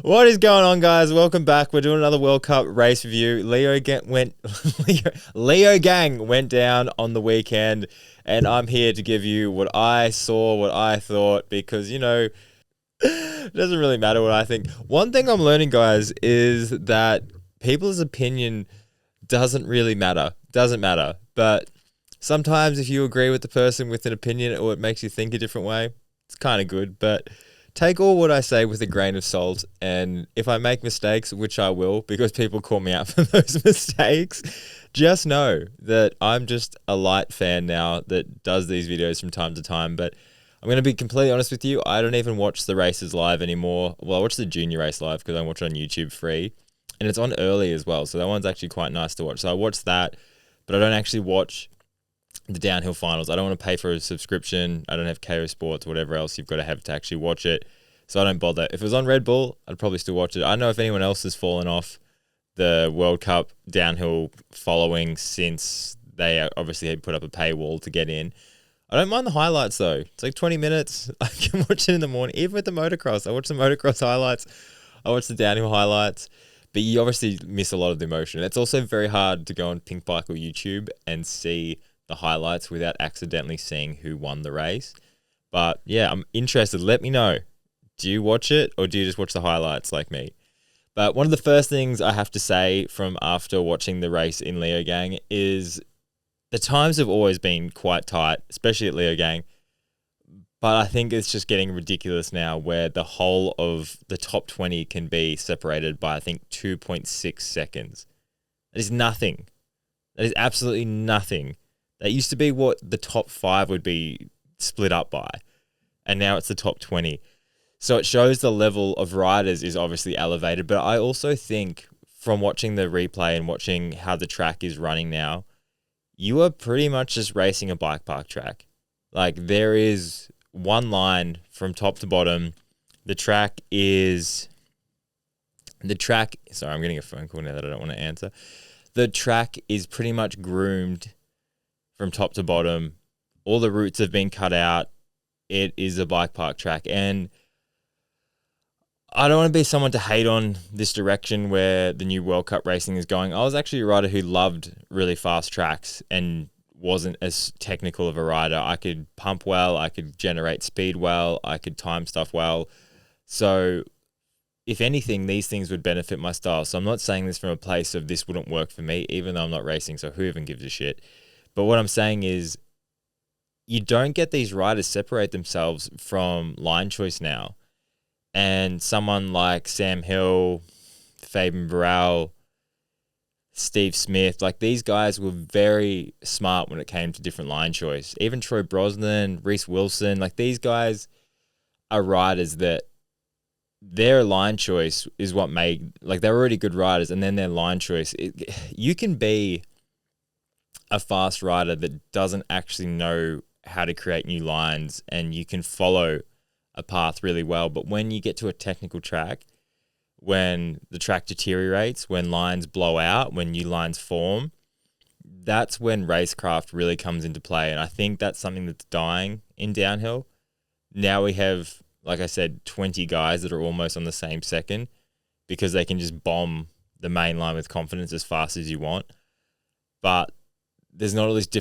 What is going on, guys? Welcome back. We're doing another World Cup race review. Leogang went down on the weekend, and I'm here to give you what I saw, what I thought, because, it doesn't really matter what I think. One thing I'm learning, guys, is that people's opinion doesn't really matter. Doesn't matter. But sometimes if you agree with the person with an opinion or it makes you think a different way, it's kind of good. But take all what I say with a grain of salt, and if I make mistakes, which I will, because people call me out for those mistakes, just know that I'm just a light fan now that does these videos from time to time. But I'm going to be completely honest with you, I don't even watch the races live anymore. Well, I watch the junior race live because I watch it on YouTube free, and it's on early as well, so that one's actually quite nice to watch. So I watch that, but I don't actually watch the downhill finals. I don't want to pay for a subscription. I don't have KO Sports or whatever else you've got to have to actually watch it. So I don't bother. If it was on Red Bull, I'd probably still watch it. I don't know if anyone else has fallen off the World Cup downhill following since they obviously had put up a paywall to get in. I don't mind the highlights though. It's like 20 minutes. I can watch it in the morning. Even with the motocross. I watch the motocross highlights. I watch the downhill highlights. But you obviously miss a lot of the emotion. It's also very hard to go on Pink Bike or YouTube and see the highlights without accidentally seeing who won the race. But yeah, I'm interested. Let me know. Do you watch it or do you just watch the highlights like me? But one of the first things I have to say from after watching the race in Leogang is the times have always been quite tight, especially at Leogang. But I think it's just getting ridiculous now where the whole of the top 20 can be separated by, I think, 2.6 seconds. That is nothing. That is absolutely nothing. That used to be what the top 5 would be split up by. And now it's the top 20. So it shows the level of riders is obviously elevated. But I also think from watching the replay and watching how the track is running now, you are pretty much just racing a bike park track. Like there is one line from top to bottom. Sorry, I'm getting a phone call now that I don't want to answer. The track is pretty much groomed from top to bottom. All the routes have been cut out. It is a bike park track. And I don't want to be someone to hate on this direction where the new World Cup racing is going. I was actually a rider who loved really fast tracks and wasn't as technical of a rider. I could pump well, I could generate speed well, I could time stuff well. So if anything, these things would benefit my style. So I'm not saying this from a place of this wouldn't work for me, even though I'm not racing, so who even gives a shit? But what I'm saying is you don't get these riders separate themselves from line choice now. And someone like Sam Hill, Fabian Burrell, Steve Smith, like these guys were very smart when it came to different line choice. Even Troy Brosnan, Reese Wilson, like these guys are riders that their line choice is what made, like they're already good riders, and then their line choice. You can be a fast rider that doesn't actually know how to create new lines, and you can follow a path really well. But when you get to a technical track, when the track deteriorates, when lines blow out, when new lines form, that's when racecraft really comes into play. And I think that's something that's dying in downhill. Now we have, like I said, 20 guys that are almost on the same second because they can just bomb the main line with confidence as fast as you want. But there's not all this there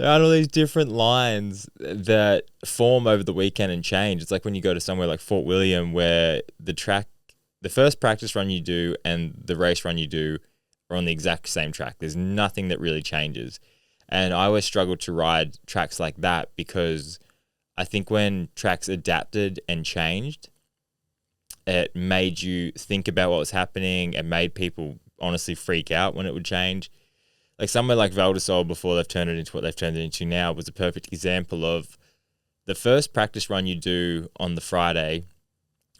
aren't all these different lines that form over the weekend and change. It's like when you go to somewhere like Fort William where the first practice run you do and the race run you do are on the exact same track. There's nothing that really changes. And I always struggled to ride tracks like that because I think when tracks adapted and changed, it made you think about what was happening. It made people honestly freak out when it would change. Like somewhere like Val d'Isole before they've turned it into what they've turned it into now was a perfect example of the first practice run you do on the Friday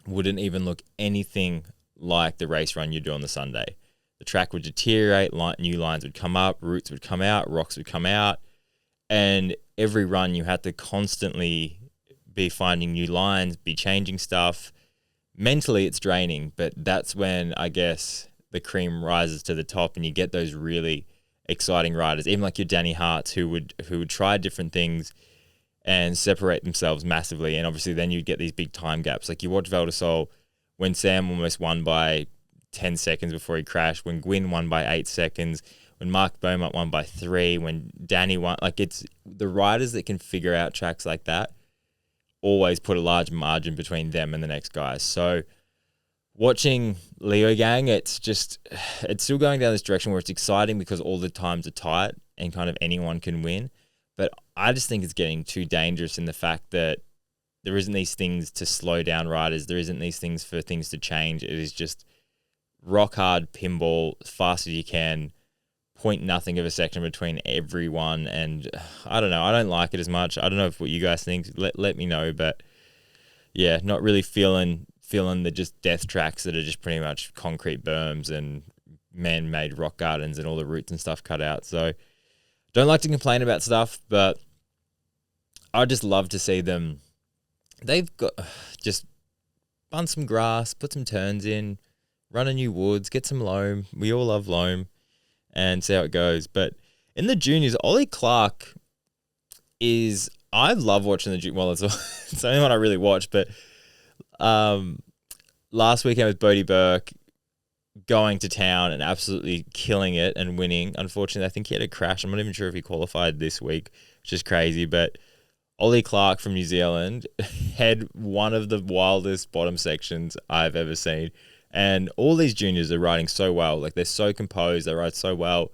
wouldn't even look anything like the race run you do on the Sunday. The track would deteriorate, new lines would come up, routes would come out, rocks would come out, and every run you had to constantly be finding new lines, be changing stuff. Mentally it's draining, but that's when I guess the cream rises to the top and you get those really exciting riders, even like your Danny Harts who would try different things and separate themselves massively. And obviously then you'd get these big time gaps. Like you watch Val di Sole when Sam almost won by 10 seconds before he crashed, when Gwyn won by 8 seconds, when Mark Beaumont won by 3, when Danny won. Like, it's the riders that can figure out tracks like that always put a large margin between them and the next guy. So watching Leogang, it's still going down this direction where it's exciting because all the times are tight and kind of anyone can win. But I just think it's getting too dangerous in the fact that there isn't these things to slow down riders. There isn't these things for things to change. It is just rock hard pinball as fast as you can, point nothing of a section between everyone. And I don't know. I don't like it as much. I don't know what you guys think. Let me know. But yeah, not really feeling the just death tracks that are just pretty much concrete berms and man-made rock gardens and all the roots and stuff cut out. So don't like to complain about stuff, but I just love to see them. They've got just bunt some grass, put some turns in, run a new woods, get some loam. We all love loam, and see how it goes. But in the juniors, Ollie Clark is... I love watching the juniors. Well, it's the only one I really watch, but last weekend with Bodie Burke going to town and absolutely killing it and winning. Unfortunately, I think he had a crash. I'm not even sure if he qualified this week, which is crazy. But Ollie Clark from New Zealand had one of the wildest bottom sections I've ever seen. And all these juniors are riding so well. Like, they're so composed. They ride so well.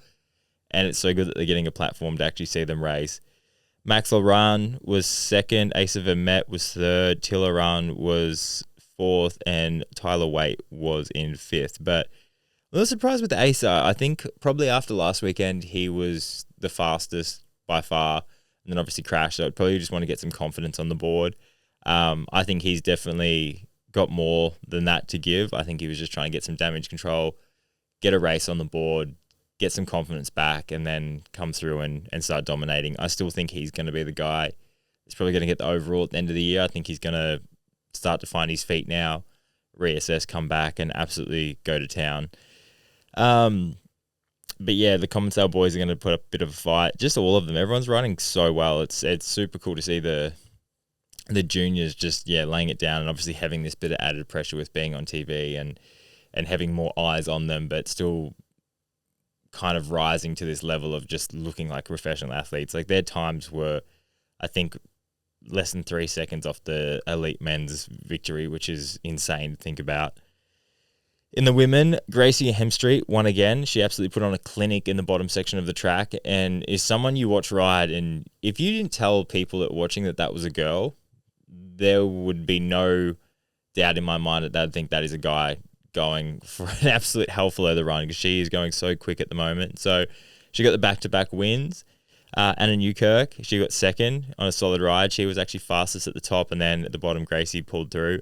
And it's so good that they're getting a platform to actually see them race. Max Alran was second. Asa Vermette was third. Zierl was fourth. And Tyler Waite was in fifth. But a little surprised with Asa. I think probably after last weekend, he was the fastest by far. And then obviously crashed. So I'd probably just want to get some confidence on the board. I think he's definitely got more than that to give. I think he was just trying to get some damage control, get a race on the board, get some confidence back, and then come through and start dominating. I still think he's going to be the guy that's probably going to get the overall at the end of the year. I think he's going to start to find his feet now, reassess, come back, and absolutely go to town. But yeah, the Commensale boys are going to put up a bit of a fight. Just all of them. Everyone's running so well. It's super cool to see the juniors just, laying it down, and obviously having this bit of added pressure with being on TV and having more eyes on them, but still kind of rising to this level of just looking like professional athletes. Like, their times were, I think, less than 3 seconds off the elite men's victory, which is insane to think about. In the women, Gracey Hemstreet won again. She absolutely put on a clinic in the bottom section of the track and is someone you watch ride. And if you didn't tell people that were watching that was a girl, there would be no doubt in my mind that they'd think that is a guy going for an absolute hellful of the run, because she is going so quick at the moment. So she got the back-to-back wins. Anna Newkirk, she got second on a solid ride. She was actually fastest at the top, and then at the bottom, Gracey pulled through.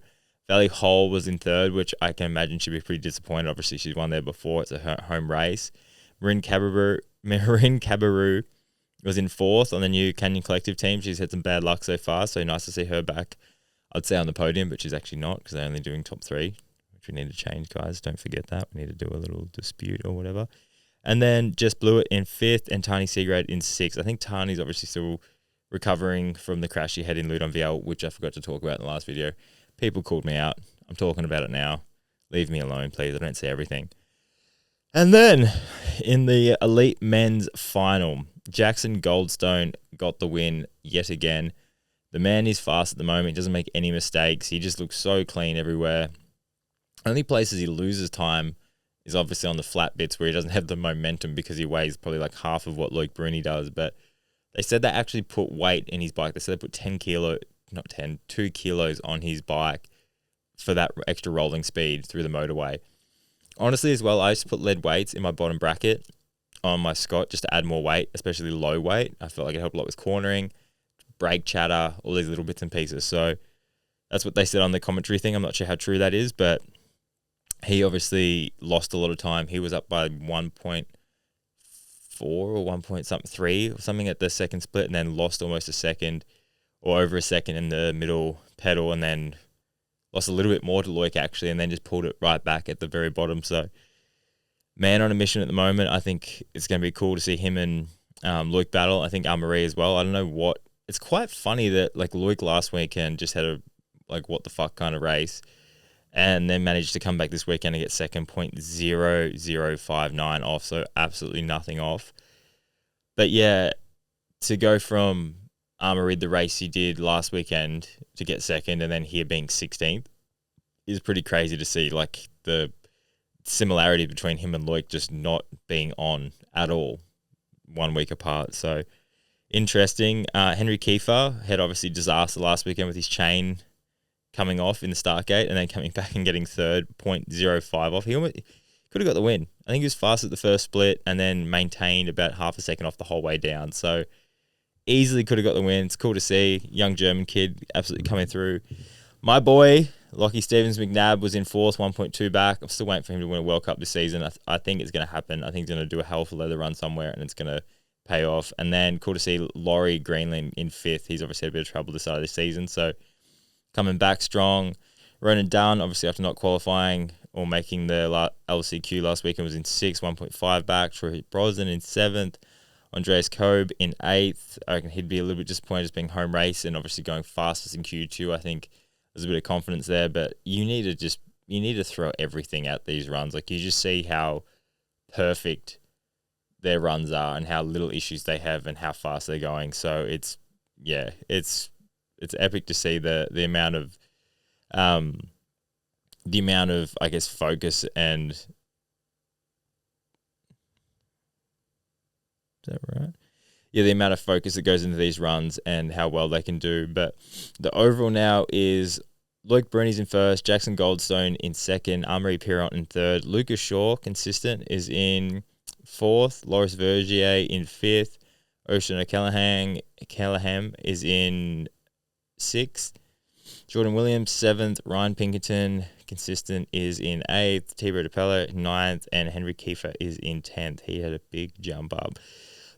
Vali Höll was in third, which I can imagine she'd be pretty disappointed. Obviously, she's won there before. It's a home race. Marin Cabarrou was in fourth on the new Canyon Collective team. She's had some bad luck so far, so nice to see her back, I'd say, on the podium, but she's actually not, because they're only doing top three, which we need to change, guys. Don't forget that. We need to do a little dispute or whatever. And then Jess Blewett in fifth and Tani Seagrade in sixth. I think Tani's obviously still recovering from the crash she had in Ludon VL, which I forgot to talk about in the last video. People called me out. I'm talking about it now. Leave me alone, please. I don't see everything. And then in the elite men's final, Jackson Goldstone got the win yet again. The man is fast at the moment. He doesn't make any mistakes. He just looks so clean everywhere. Only places he loses time is obviously on the flat bits where he doesn't have the momentum, because he weighs probably like half of what Luke Bruni does. But they said they actually put weight in his bike. They said they put 2 kilos on his bike for that extra rolling speed through the motorway. Honestly, as well, I used to put lead weights in my bottom bracket on my Scott just to add more weight, especially low weight. I felt like it helped a lot with cornering, brake chatter, all these little bits and pieces. So that's what they said on the commentary thing. I'm not sure how true that is, but he obviously lost a lot of time. He was up by 1.4 or 1.3 or something at the second split, and then lost almost a second or over a second in the middle pedal, and then lost a little bit more to Loic actually, and then just pulled it right back at the very bottom. So man on a mission at the moment. I think it's going to be cool to see him and Loic battle. I think Marie as well. I don't know what it's quite funny that like Loic last weekend just had a like what the fuck kind of race, and then managed to come back this weekend and get second, 0.0059 off, so absolutely nothing off. But yeah, to go from Armorid, the race he did last weekend, to get second, and then here being 16th is pretty crazy to see. Like the similarity between him and Loic just not being on at all 1 week apart. So interesting. Henry Kiefer had obviously disaster last weekend with his chain coming off in the start gate and then coming back and getting third, 0.05 off. He could have got the win. I think he was fast at the first split and then maintained about half a second off the whole way down. So easily could have got the win. It's cool to see. Young German kid absolutely coming through. My boy, Lockie Stevens-McNabb, was in fourth, 1.2 back. I'm still waiting for him to win a World Cup this season. I think it's going to happen. I think he's going to do a hell of a leather run somewhere and it's going to pay off. And then cool to see Laurie Greenland in fifth. He's obviously had a bit of trouble this side of the season. So coming back strong. Ronan Dunn, obviously after not qualifying or making the LCQ last weekend, was in sixth, 1.5 back. Troy Brosnan in seventh. Andreas Kobe in eighth. I reckon he'd be a little bit disappointed as being home race and obviously going fastest in Q2. I think there's a bit of confidence there, but you need to throw everything at these runs. Like you just see how perfect their runs are and how little issues they have and how fast they're going. So it's epic to see the amount of I guess focus and is that right? Yeah, the amount of focus that goes into these runs and how well they can do. But the overall now is Luke Bruni's in first, Jackson Goldstone in second, Amory Piron in third, Lucas Shaw, consistent, is in fourth, Loris Vergier in fifth, Ocean O'Callaghan is in sixth, Jordan Williams seventh, Ryan Pinkerton, consistent, is in eighth, Thibaut DePello ninth, and Henry Kiefer is in 10th. He had a big jump up.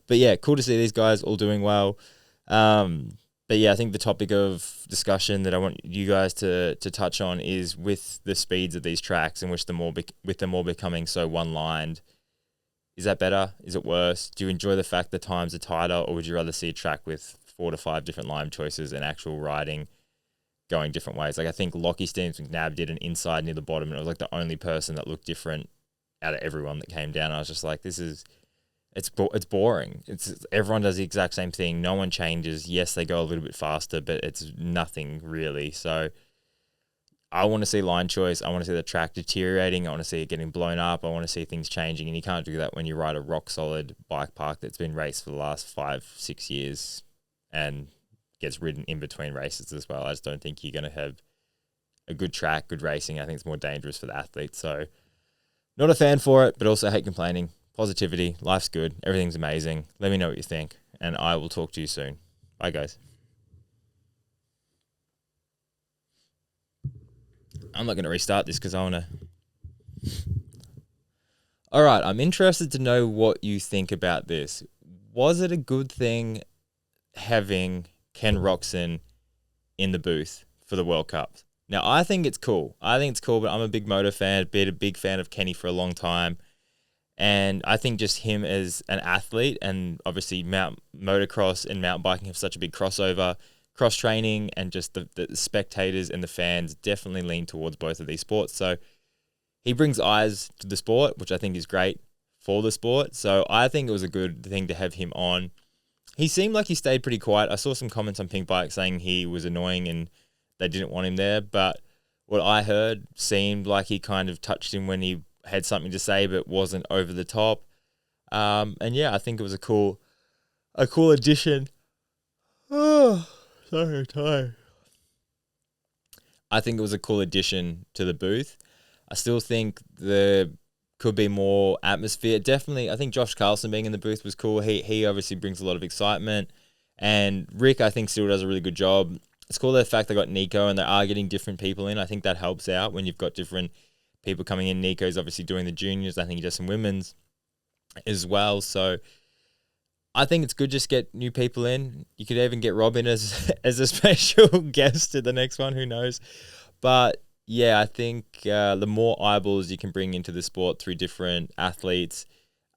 But yeah, cool to see these guys all doing well. But yeah, I think the topic of discussion that I want you guys to touch on is with the speeds of these tracks, in which with them all becoming so one-lined. Is that better? Is it worse? Do you enjoy the fact that times are tighter, or would you rather see a track with 4 to 5 different line choices and actual riding going different ways? Like I think Lockie Stevens-McNabb did an inside near the bottom, and it was like the only person that looked different out of everyone that came down. I was just like, it's boring. Everyone does the exact same thing. No one changes. Yes, they go a little bit faster, but it's nothing really. So I want to see line choice. I want to see the track deteriorating. I want to see it getting blown up. I want to see things changing, and you can't do that when you ride a rock solid bike park that's been raced for the last 5-6 years and gets ridden in between races as well. I just don't think you're going to have a good track, good racing. I think it's more dangerous for the athletes. So not a fan for it, but also hate complaining. Positivity, life's good, everything's amazing. Let me know what you think, and I will talk to you soon. Bye, guys. I'm not going to restart this because I want to... All right, I'm interested to know what you think about this. Was it a good thing having Ken Roczen in the booth for the World Cup? Now, I think it's cool. But I'm a big motor fan, been a big fan of Kenny for a long time. And I think just him as an athlete, and obviously motocross and mountain biking have such a big crossover, cross-training, and just the spectators and the fans definitely lean towards both of these sports. So he brings eyes to the sport, which I think is great for the sport. So I think it was a good thing to have him on. He seemed like he stayed pretty quiet. I saw some comments on Pink Bike saying he was annoying and they didn't want him there. But what I heard seemed like he kind of touched him when he had something to say, but wasn't over the top. And yeah, I think it was a cool addition. Oh, sorry, I'm tired. I think it was a cool addition to the booth. I still think there could be more atmosphere. Definitely, I think Josh Carlson being in the booth was cool. He obviously brings a lot of excitement. And Rick, I think, still does a really good job. It's cool the fact they got Nico and they are getting different people in. I think that helps out when you've got different people coming in. Nico's obviously doing the juniors. I think he does some women's as well. So I think it's good just get new people in. You could even get Rob in as a special guest to the next one. Who knows? But yeah, I think the more eyeballs you can bring into the sport through different athletes,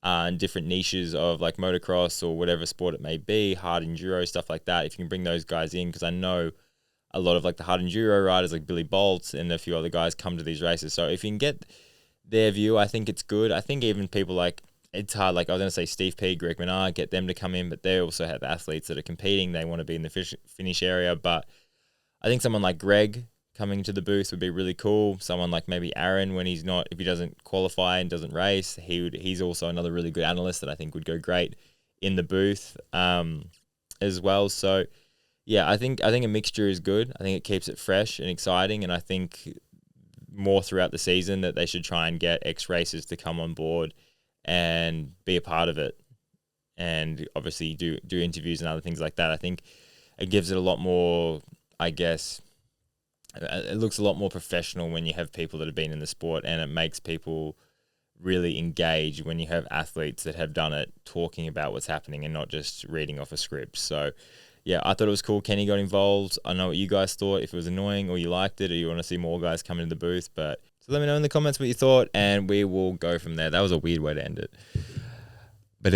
and different niches of like motocross or whatever sport it may be, hard enduro, stuff like that. If you can bring those guys in, because I know a lot of like the hard enduro riders like Billy Bolt and a few other guys come to these races. So if you can get their view, I think it's good. I think even people like, it's hard, like I was going to say Steve P, Greg Menard, get them to come in, but they also have athletes that are competing. They want to be in the finish area. But I think someone like Greg coming to the booth would be really cool. Someone like maybe Aaron, when he's not, if he doesn't qualify and doesn't race, he's also another really good analyst that I think would go great in the booth as well. So yeah, I think a mixture is good. I think it keeps it fresh and exciting, and I think more throughout the season that they should try and get ex racers to come on board and be a part of it, and obviously do interviews and other things like that. I think it gives it a lot more, I guess, it looks a lot more professional when you have people that have been in the sport, and it makes people really engage when you have athletes that have done it talking about what's happening and not just reading off a script. So yeah, I thought it was cool. Kenny got involved. I know what you guys thought, if it was annoying or you liked it or you want to see more guys come into the booth. But so let me know in the comments what you thought, and we will go from there. That was a weird way to end it. But